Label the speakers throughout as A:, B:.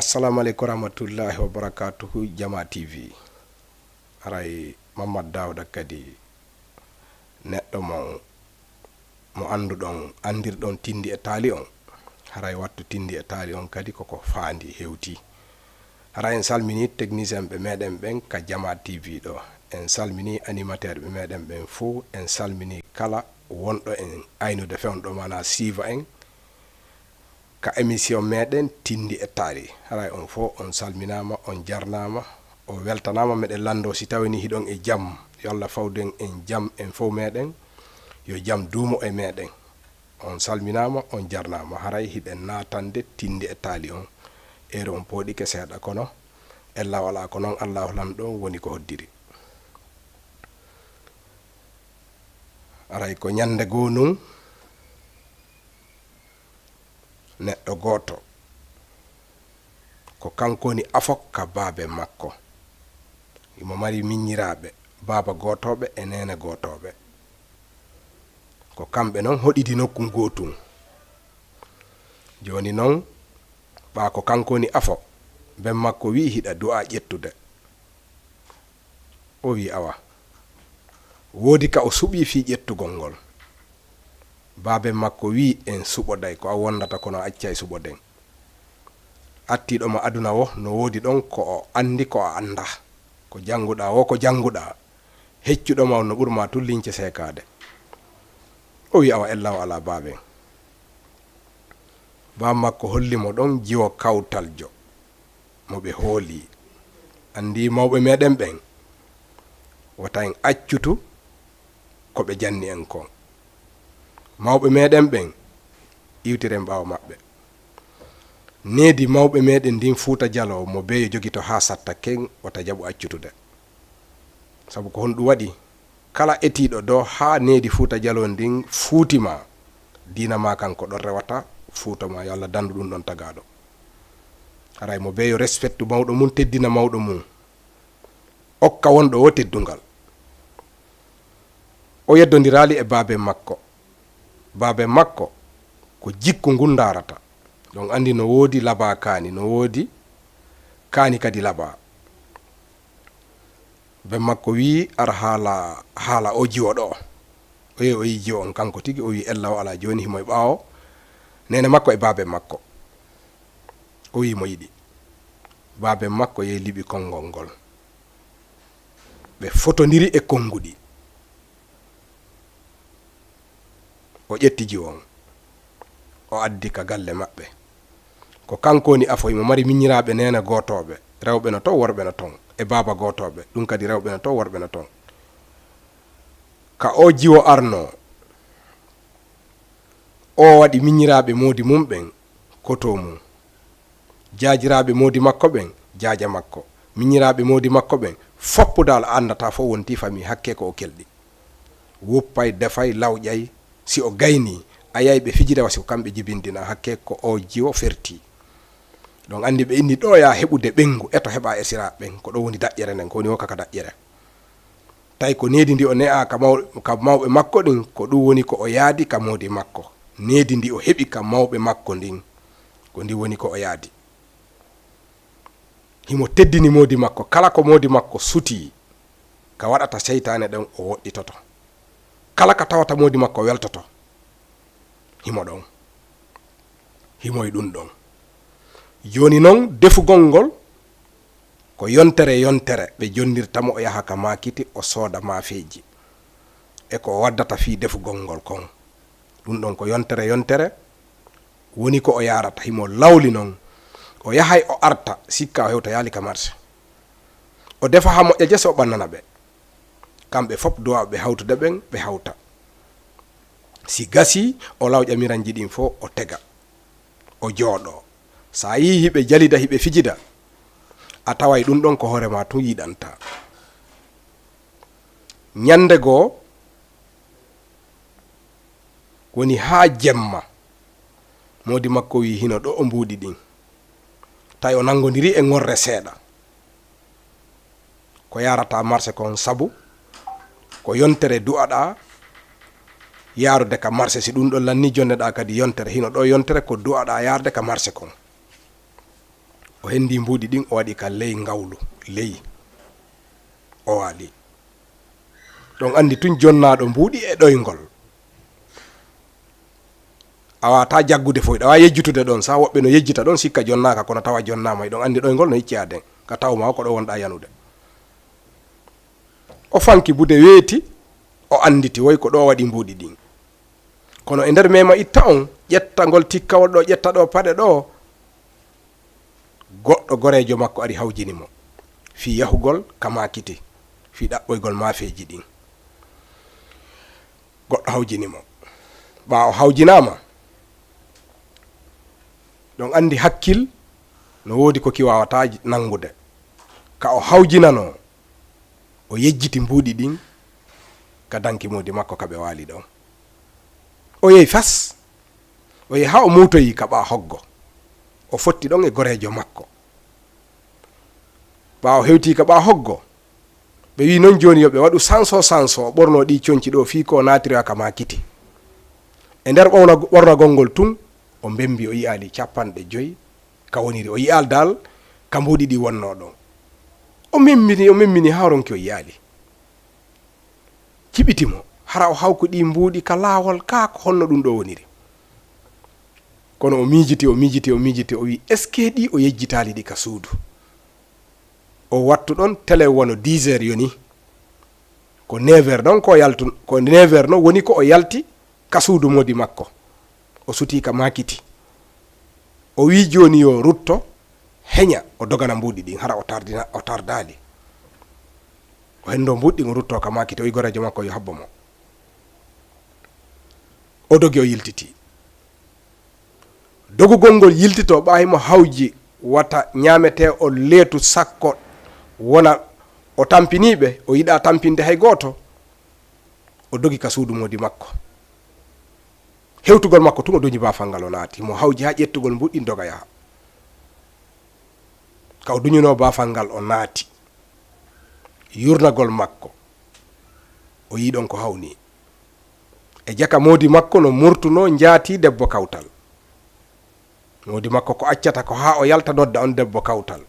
A: assalamu alaikum warahmatullahi wabarakatuhu Diama TV aray Mamad Dawda kadi neɗɗo mo anduɗon andirɗon Tindi e Tali on haray wattu Tindi e Tali on kadi koko faandi hewti haray en salmini technicien ɓe meɗen ɓen ka Diama TV ɗo en salmini animateur ɓe meɗen ɓen fou en salmini kala wonɗo en aynude fewɗo mana siiva en ka émission meɗen Tindi e Tali haray on fo on salminama on jarnama o weltanama meɗen lando si tawini hiɗon e jam yo Allah fawden en jam en fo meɗen yo jam duumo e meɗen on salminama on jarnama haray hiɗen natande Tindi e Tali on ere on poɗike seeɗa kono ella wala ko noon Allahu lamɗo woni ko hoddiri aray ko ñande goo nun neɗɗo goto ko kankoni afok ka baabe makko imo mari miññiraɓe baaba gotoɓe e nene gotoɓe ko kamɓe noon hoɗidi nokku gotum joni noon ɓa ko kankoni afo ben makko wi hiɗa du'a ƴettude o wi awa woodi ka o suɓi fi ƴettugol ngol baabe makko wi en suɓoday ko a wondata kono accay suɓoden attiɗoma aduna wo no woodi ɗon ko o andi ko a anda ko janguɗa wo ko janguɗa heccuɗoma no ɓurma tullince sekade o wi awa ellaw ala baaben ba makko hollimo ɗon jiwo kawtaljo mo ɓe hooli andi mawɓe meɗen ɓen wata en accutu ko ɓe janni en kon mawɓe meɗen ɓen iwtiren ɓawo maɓɓe needi mawɓe meɗen ndin Fuuta Jalowo mo beyo jogito ha satta ken wata jaɓu accutude sabu ko honɗum waɗi kala etiɗo do ha needi Fuuta Jalowo ndin fuutima dina ma kanko ɗon rewata Fuuta ma yo Allah dandu ɗum ɗon tagaɗo haray mo beyo respectu mawɗo mum teddina mawɗo mum okka wonɗo o teddungal o yeddodirali e baabe makko ko jikku ngun darata donc andi no woodi laba kaani no woodi kaani kadi laba be makko wi ar haala o jiwo ɗo o yi jiwo on kanko tigi o wi ellaw ala joni himo e ɓaawo nene makko e baabe makko o wi mo yiɗi baabe makko yehi liɓi konngol ngol ɓe fotodiri e konnguɗi o ƴetti jiwon o addi ka galle maɓɓe ko kankoni afo imo mari miññiraɓe nene gotoɓe rewɓe no to worɓe no ton e baaba gotoɓe ɗum kadi rewɓe no to worɓe no ton ka o jiwo arno o waɗi miññiraɓe moodi mum ɓen koto mum jaajiraɓe moodi makko ɓen jaaja makko miññiraɓe moodi makko ɓen foppudal andata fo wonti fami hakke ko o kelɗi wuppay defay lawƴay si o gayni a yay ɓe fijida wasi ko kamɓe jibindina hakke ko o jiwo ferti donc andi ɓe inni ɗo ya heɓude ɓengu eto heɓa e siraɓe ɓen ko ɗo woni daƴƴere nden ko woni wokkaka daƴƴere tawi ko needi ndi o ne'a ka mawɓe makko ɗin ko ɗum woni ko o yaadi ka moodi makko needi ndi o heɓi ka mawɓe makko ndin ko ndi woni ko o yaadi himo teddini moodi makko kala ko moodi makko suti ka waɗata seytane ɗen o woɗɗitoto kala ka tawata moodi makko weltoto himo ɗon himoy ɗum ɗon joni noon defugol ngol ko yontere ɓe jondirtamo o yaha ka makiti o sooda maafeji e ko waddata fi defugol ngol kon ɗum ɗon ko yontere woni ko o yarata himo lawli noon o yahay o arta sikka o hewta yaali ka marché o defa ha moƴƴa jese o ɓannana ɓe kamɓe fop duwa ɓe hawtude ɓen ɓe hawta si gasi o lawƴa miranji ɗin fo o tega o jooɗo sa yi hiɓe jalida hiɓe fijida a taway ɗum ɗon ko hoorema tun yiɗanta ñande goo woni ha jemma modi makko wi hino ɗo o mbuuɗi ɗin tawi o nangodiri e ngorre seeɗa ko yarata marché kon sabu ko yontere du'aɗa yarude ka marché si ɗum ɗon lanni jonneɗa kadi yontere hino ɗo yontere ko du'aɗa yarde ka marché kon o hendi mbuɗi ɗin o waɗi ka ley ngawlu ley o waali ɗon andi tun jonnaɗo mbuɗi e ɗoygol a wata jaggude foy ɗawa yejjutude ɗon sa woɓɓe no yejjita ɗon sikka jonnaka kono tawa jonnama e ɗon andi ɗoygol no yicciyaden ka tawma ko ɗo wonɗa yanude o fanki bude weeti o anditi woy ko ɗo waɗi mbuɗi ɗin kono e nder mema itta on ƴettagol tikkawol ɗo ƴetta ɗo paɗe ɗo goɗɗo gorejo makko ari hawjinimo fi yahugol ka makiti fi ɗaɓɓoygol mafeji ɗin goɗɗo hawjinimo ɓawo hawjinama ɗon andi hakkil no wodi ko ki wawata nangude ka o hawjinano o yejjiti mbuɗi ɗin ka danki modi makko kaɓe wali ɗon o yehi fas o yehi ha o mutoyi ka ɓa hoggo o fotti ɗon e gorejo makko ɓawo hewti ka ɓa hoggo ɓe wi noon joni yoɓe waɗu sanso o ɓorno ɗi conci ɗo fi ko natira ka makiti e nder ɓornagol ngol tun o mbembi o yiyali 50 ka woniri o yiyal dal ka mbuɗi ɗi wonno ɗon o memmini ha ronki o yiyali ciɓitimo hara o hawko ɗi mbuɗi ka lawol ka ko honno ɗum ɗo woniri kono o mijiti o wi est ce que ɗi o yejjitali ɗi ka suudu o wattu ɗon télé wono 10 heures yoni ko 9 heures ɗon ko 9 heures no woni ko o yalti ka suudu modi makko o suti ka makiti o wi joni yo rutto heña o dogana mbuɗi ɗin hara o tardali o hendo mbuɗɗi o rutto ka makiti o wi gorejo makko yo habbo mo o dogi o yiltiti dogugol ngol yiltito ɓayimo hawji wata ñamete o leetu sakko wona o tampiniɓe o yiɗa tampinde hay goto o dogi ka suudu modi makko hewtugol makko tun o doñi bafal o naati mo hawji ha ƴettugol mbuɗɗi doga yaha ka o duñuno bafal ngal o naati yurnagol makko o yiɗon ko hawni e jaka modi makko no murtuno jaati debbo kawtal modi makko ko accata ko ha o yalta nodda on debbo kawtal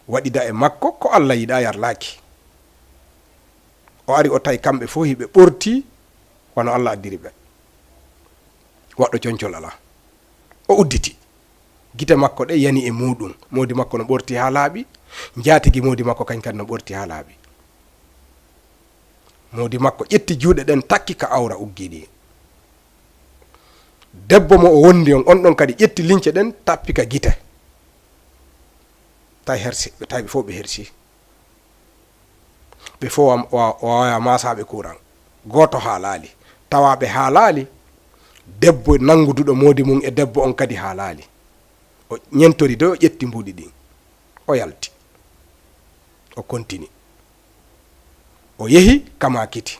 A: waɗida e makko ko Allah yiɗa yarlaki o ari o tawi kamɓe fof hiɓe ɓorti wono Allah addiri ɓe waɗɗo concol ala o udditi gite makko ɗe yani e muɗum modi makko no ɓorti ha laaɓi jatigi modi makko kañ kadi no ɓorti ha laaɓi modi makko ƴetti juuɗe ɗen takki ka awra uggiɗi debbo mo o wondi on ɗon kadi ƴetti lince ɗen tappi ka gite tawi hersi ɓe tawi ɓe fof ɓe hersi ɓe fof wawaya masaɓe courant goto haalali tawaɓe haalali debbo nanguduɗo modi mum e debbo on kadi haalali o ñentori do o ƴetti mbuɗi ɗin o yalti o continue o yehi kama kiti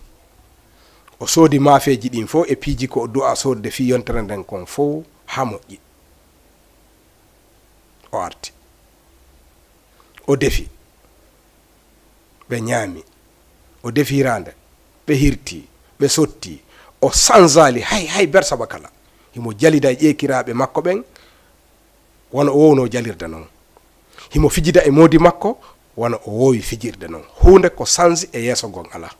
A: o soodi mafeji ɗin fof e piiji ko o du'a sodde fi yontere nden kon fof ha moƴƴi o arti o defi ɓe ñaami o defirande ɓe hirti ɓe sotti o sanzali hay bersaba kala himo jalida e ƴeekiraɓe makko ɓen wona o wowno jalirde noon himo fijida e modi makko wona o wowi fijirde noon hunde ko sansi e yeeso gon ala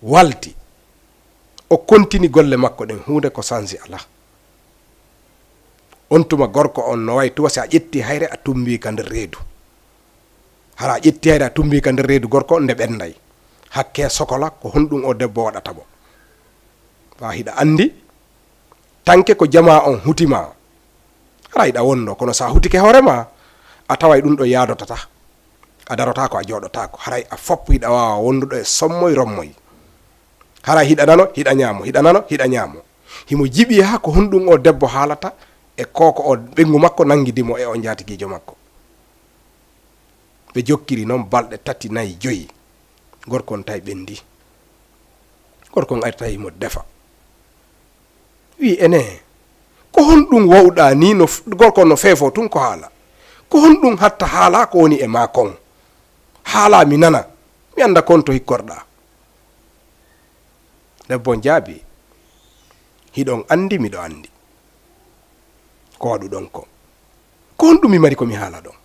A: walti o continue golle makko ɗen hunde ko sansi ala on tuma gorko on no way tuwa si a ƴetti hayre a tumbi ka nder reedu hara a ƴetti hayre a tumbi ka nder reedu gorko on nde ɓenday hakke sokola ko honɗum o debbo waɗata mo wa hiɗa andi tanke ko jama on hutima hara hiɗa wonno kono sa hutike hoorema a taway ɗum ɗo yadotata a darota ko a joɗotako haray a foppo hiɗa wawa wonduɗo e sommoy rommoy haray hiɗa nano hiɗa ñaamo hiɗa nano hiɗa ñaamo himo jiɓi ha ko honɗum o debbo haalata e koko o ɓengu makko nangidimo e o jatigijo makko ɓe jokkiri noon balɗe 3 4 5 gorkon tawi ɓendi gorkon ari tawi mo defa wi ene ko honɗum wawɗa ni no gorkon no feefo tun ko haala ko honɗum hatta haala ko woni e ma kon haala mi nana mi anda kon to hikkorɗa debbo jaabi hiɗon andi miɗo andi ko waɗuɗon ko ko honɗum mi mari komi haala ɗon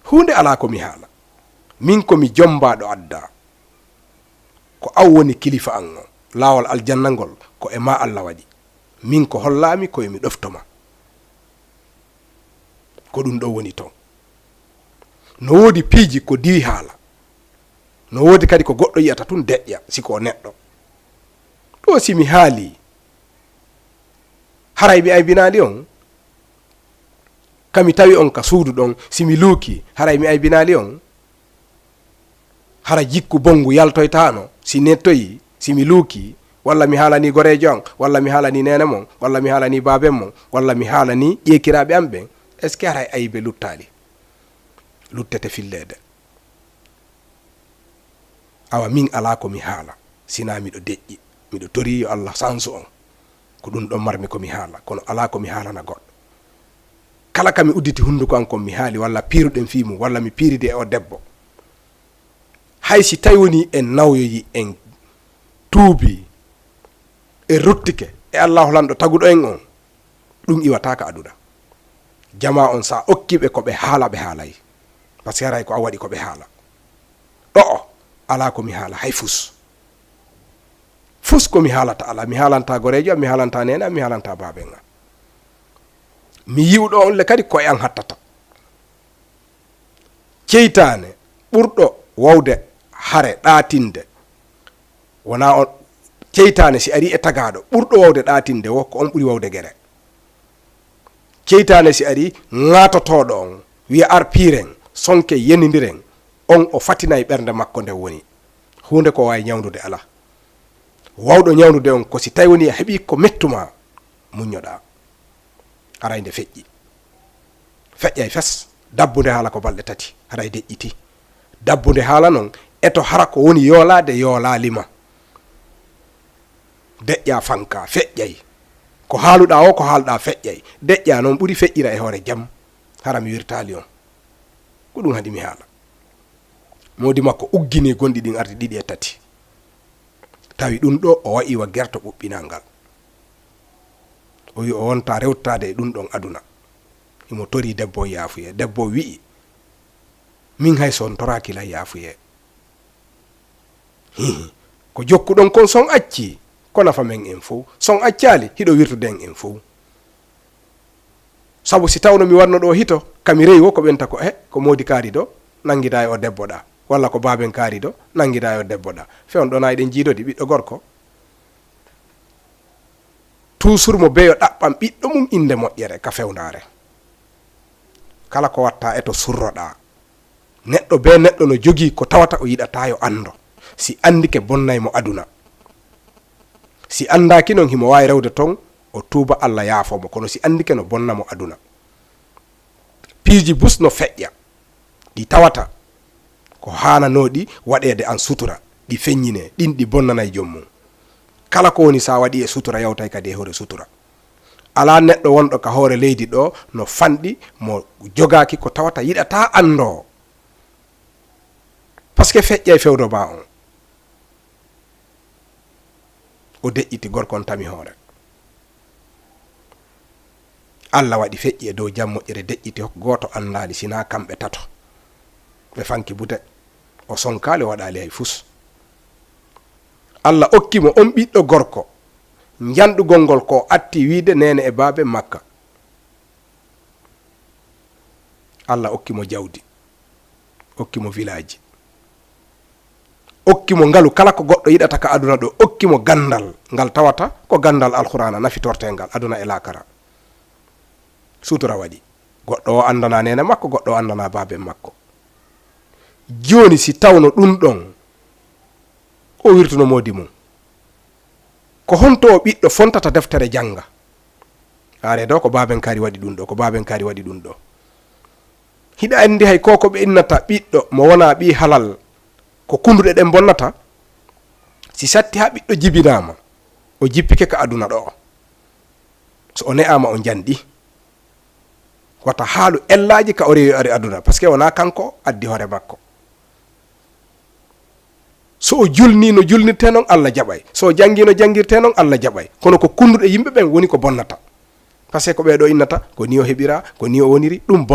A: hunde ala komi haala min komi jombaɗo adda ko aw woni kilifa an o laawol aljanna ngol ko e ma Allah waɗi min ko hollami ko emi ɗoftoma ko ɗum ɗo woni ton no woodi piiji ko diwi haala no woodi kadi ko goɗɗo yiyata tun deƴƴa siko o neɗɗo ɗo simi haali haray mi aybinali on kami tawi on ka suudu ɗon simi luuki haray mi aybinali on hara jikku bongu yaltoytano si nettoyi simi luuki walla mi haalani gorejo an walla mi haalani nene mon walla mi haalani baben mon walla mi haalani ƴeekiraɓe am ɓen est ce que haray aybe luttali luttete fillede awa min ala ko mi haala sina miɗo deƴƴi miɗo tori yo Allah sansu on ko ɗum ɗon marmi komi haala kono ala komi haalana goɗɗo kala kami udditi hunduko an kon mi haali walla piiruɗen fimu walla mi piiride e o debbo hay si tawi woni en nawyoyi en tuubi e rottike e Allah lanɗo taguɗo en on ɗum iwataka aduna jama on sa okkiɓe koɓe haala ɓe haalay par ce que haray ko a waɗi koɓe haala ɗo o ala komi haala hay fus komi haalata ala mi haalanta gorejo am mi haalanta nene am mi haalanta baben am mi yiwɗo on le kadi koye an hattata ceytane ɓurɗo wawde hare ɗatinde wona on ceytane si ari e tagaɗo ɓurɗo wawde ɗatinde wo ko on ɓuuri wawde guere ceytane si ari ŋatotoɗo on wiya ar piren sonke yenidiren on o fatina e ɓernde makko nde woni hunde ko wawi ñawdude ala wawɗo ñawdude on ko si tawi woni a heeɓi ko mettuma muñoɗa aray nde feƴƴay fes dabbude haala ko balɗe tati haray deƴƴiti dabbude haala noon eto hara ko woni yoolade yoolalima deƴƴa fanka feƴƴay ko haaluɗa o ko haalɗa feƴƴay deƴƴa noon ɓuuri feƴƴira e hoore jaam hara mi wirtali on ko ɗum haadi mi haala modi makko uggini gonɗi ɗin arde ɗiɗi e tati tawi ɗum ɗo o wayiwa gerto ɓuɓɓinal ngal o wi o wonta rewtade e ɗum ɗon aduna imo tori debbo yaafuye debbo wi'i min hay son toraki la yaafuye ko jokkuɗon kon son acci ko nafa men en fof son accali hiɗo wirtuden en fof sabu si tawno mi warno ɗo hito kami rewi wo ko ɓenta ko ko modi kaari do nangida e o debbo ɗa walla ko baben kaari do nangida e o debbo ɗa fewn ɗona eɗen jiidodi ɓiɗɗo gorko toujours mo beyo ɗaɓɓam ɓiɗɗo mum inde moƴƴere ka fewnare kala ko watta e to surroɗa neɗɗo be neɗɗo no jogii ko tawata o yiɗata yo ando si andike bonnaymo aduna si andaki noon himo wawi rewde ton o tuuba Allah yaafomo kono si andike no bonnamo aduna piiji bus no feƴƴa ɗi tawata ko hananoɗi waɗede an sutura ɗi feññine ɗin ɗi bonnanay jommum kala ko woni sa waɗi e sutura yawtay kadi e hoore sutura ala neɗɗo wonɗo ka hoore leydi ɗo no fanɗi mo jogaki ko tawata yiɗata ando par ce que feƴƴa e fewdo ba on o deƴƴiti gorkon tami hoore Allah waɗi feƴƴi e dow jam moƴƴere deƴƴiti hokko goto andali sina kamɓe tato ɓe fanki bute o sonkali o waɗali hay fus Allah okkimo on ɓiɗɗo gorko janɗugol ngol ko atti wiide nene e baabe makka Allah okkimo jawdi okkimo village okkimo ngalu kala ko goɗɗo yiɗata ka aduna ɗo okkimo gandal ngal tawata ko gandal alqur'ana nafitortengal aduna e lakara sutura waɗi goɗɗo o andana nene makko goɗɗo o andana baabe makko joni si tawno ɗum ɗon o wirtuno modi mum ko honto o ɓiɗɗo fontata deftere janga are do ko baaben kaari waɗi ɗum ɗo ko baaben kaari waɗi ɗum ɗo hiɗa andi hay koko ɓe innata ɓiɗɗo mo wona ɓi halal ko kunduɗe ɗen bonnata si satti ha ɓiɗɗo jibinama o jippike ka aduna ɗo so o ne'ama o jandi wata haalu ellaji ka o rewi ari aduna par ce que wona kanko addi hoore makko so o julni no julnirte noon Allah jaɓay so o jangi no jangirte noon Allah jaɓay kono ko kunduɗe yimɓe ɓen woni ko bonnata par ce que ko ɓeɗo innata ko ni o heɓira ko ni o woniri ɗum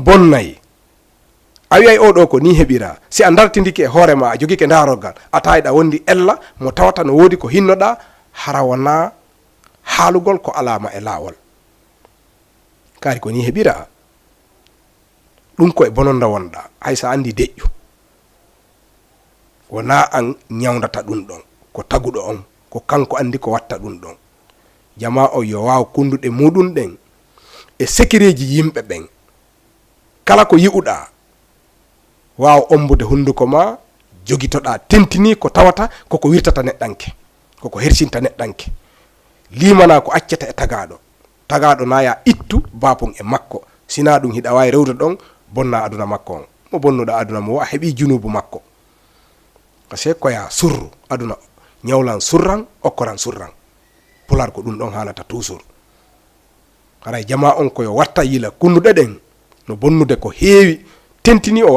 A: bonnayi a wiyay oɗo ko ni heɓira si a dartidiki e hoorema a jogike darogal a tawiɗa wondi ella mo tawata no wodi ko hinnoɗa hara wona haalugol ko alama e laawol kaari ko ni heɓira ɗum koye bononda wonɗa hay sa andi deƴƴu wona an ñawdata ɗum ɗon ko taguɗo on ko kanko andi ko watta ɗum ɗon jama o yo waw kunduɗe muɗum ɗen e sécureji yimɓe ɓen kala ko yi'uɗa waw ombude hunduko ma jogitoɗa tentini ko tawata koko wirtata neɗɗanke koko hersinta neɗɗanke limana ko accata e tagaɗo naya ittu bapon e makko sina ɗum hiɗa wawi rewde ɗon bonna aduna makko on mo bonnuɗa aduna mo a heeɓi junubu makko par ce que koya surru aduna ñawlan surran okkoran surran pular ko ɗum ɗon haalata toujours haray jama on koyo watta yila kunnuɗe ɗen no bonnude ko heewi tentini o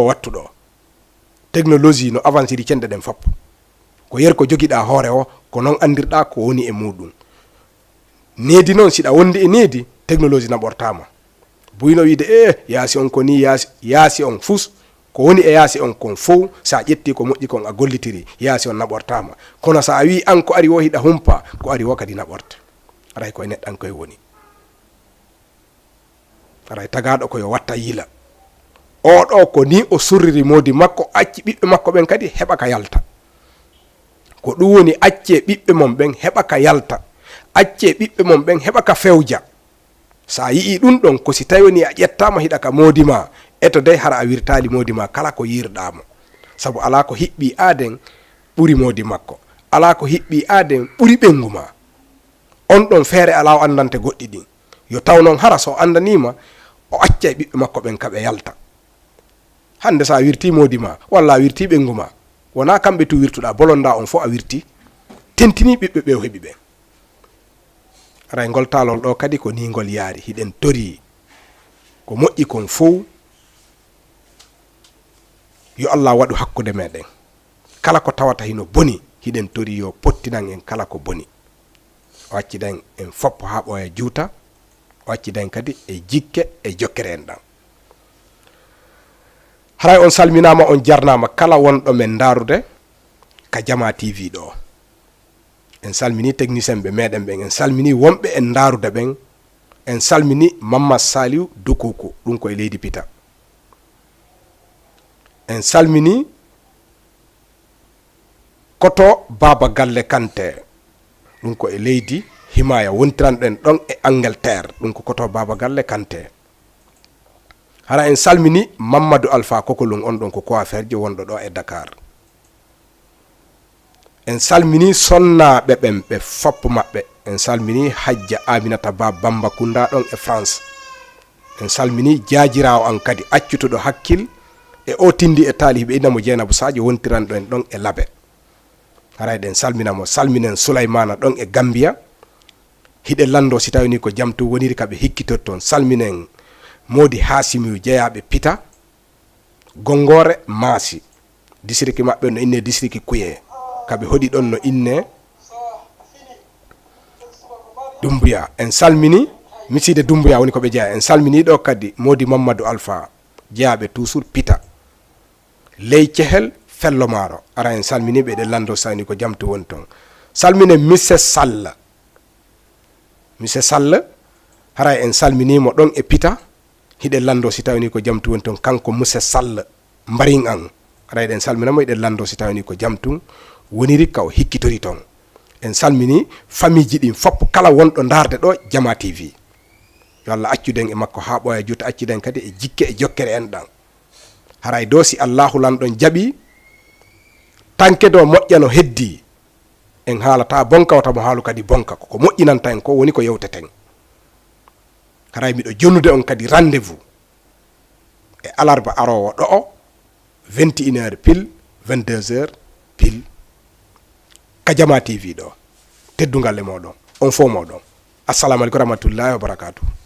A: wattuɗo technologie no avanciri cende ɗen fopp ko yer ko jogiɗa hoore o ko noon andirɗa ko woni e muɗum needi noon siɗa wondi e needi technologie naɓortama buyno wiide yaasi on ko ni yaasi on fus ko woni e yaasi on kon fof sa ƴetti ko moƴƴi kon a gollitiri yaasi on naɓortama kono sa wi an ko ari wo hiɗa humpa ko ari wo kadi naɓorta aray koye neɗɗan koye woni aray tagaɗo koyo watta yila oɗo ko ni o surriri modi makko acci ɓiɓɓe makko ɓen kadi heɓa ka yalta ko ɗum woni acce ɓiɓɓe mon ɓen heɓa ka yalta acce ɓiɓɓe mon ɓen heɓa ka fewja sa yii ɗum ɗon ko si tawi woni a ƴettama hiɗa ka modi ma eto dey hara a wirtali modi ma kala ko yirɗamo saabu ala ko hiɓɓi aaden ɓuuri modi makko ala ko hiɓɓi aaden ɓuuri ɓengu ma on ɗon feere ala o andante goɗɗi ɗin yo taw noon hara so andanima o acca e ɓiɓɓe makko ɓen kaɓe yalta hande sa wirti modi ma walla a wirti ɓengu ma wona kamɓe tu wirtuɗa bolonda on fof a wirti tentini ɓiɓɓe ɓe o heeɓi ɓen aray ngol talol ɗo kadi ko ni ngol yaari hiɗen tori ko moƴƴi kon fof yo Allah waɗu hakkude meɗen kala ko tawata hino boni hiɗen tori yo pottinan en kala ko boni o acciɗen en foppo ha ɓooya juuta o acciɗen kadi e jikke e jokkere en ɗan haray on salminama on jarnama kala wonɗo men darude ka Diama TV ɗo en salmini technicien ɓe meɗen ɓen en salmini wonɓe en darude ɓen en salmini Mamma Saliou Dokuku ɗum koye leydi Pita en salmini koto Baba Galle Kanté ɗum ko e leydi Himaya wontiranɗen ɗon e Angleterre ɗum ko koto Baba Galle Kanté hara en salmini Mamadou Alpha Kokolum on ɗon ko coiffeur je wonɗo ɗo e Dakar en salmini sonnaɓe ɓen ɓe foppo maɓɓe en salmini Hajja Aminata Ba Bambakunda ɗon e France en salmini jajirawo an kadi accutuɗo hakkil e o Tindi e Tali ɓe innamo Dieynabou Sadio wontiranɗo en ɗon e Labe harayɗen salminamo salminen Souleymana ɗon e Gambia hiɗe lando si tawini ko jamtu woniri kaɓe hikkitor toon salminen Modi Hasimiu jeeyaɓe Pita Gongore Maasi district maɓɓe no inne district Kuye kaɓe hoɗi ɗon no inne Dumbuya en salmini miside Dumbuya woni koɓe jeeya en salmini ɗo kadi Modi Mamadou Alpha jeeyaɓe toujours Pita ley cehel Fellomaro ara en salmini ɓe ɗe lando sani ko jamtu woni toon salmine Mise Sall hara en salminimo ɗon e Pita hiɗe lando si tawini ko jamtu woni toon kanko Mise Sall mbarin an ara eɗen salminamo eɗen lando si tawini ko jamtu woniri ka o hikkitori toon en salmini famille ji ɗin foppo kala wonɗo darde ɗo Diama TV yo Allah accuden e makko ha ɓooya juuta acciden kadi e jikke e jokkere en ɗan haray do si Allahu lanɗon jaɓi tanke do moƴƴano heddi en haalata bonka wata mo haalu kadi bonka ko moƴƴinanta en ko woni ko yewteten haray miɗo jonnude on kadi rendez-vous e alarba arowo ɗo o 21h pile 22h pile ka Diama TV ɗo teddungal e moɗon on fo moɗon assalamu aleykum rahmatullahi wa barakatuh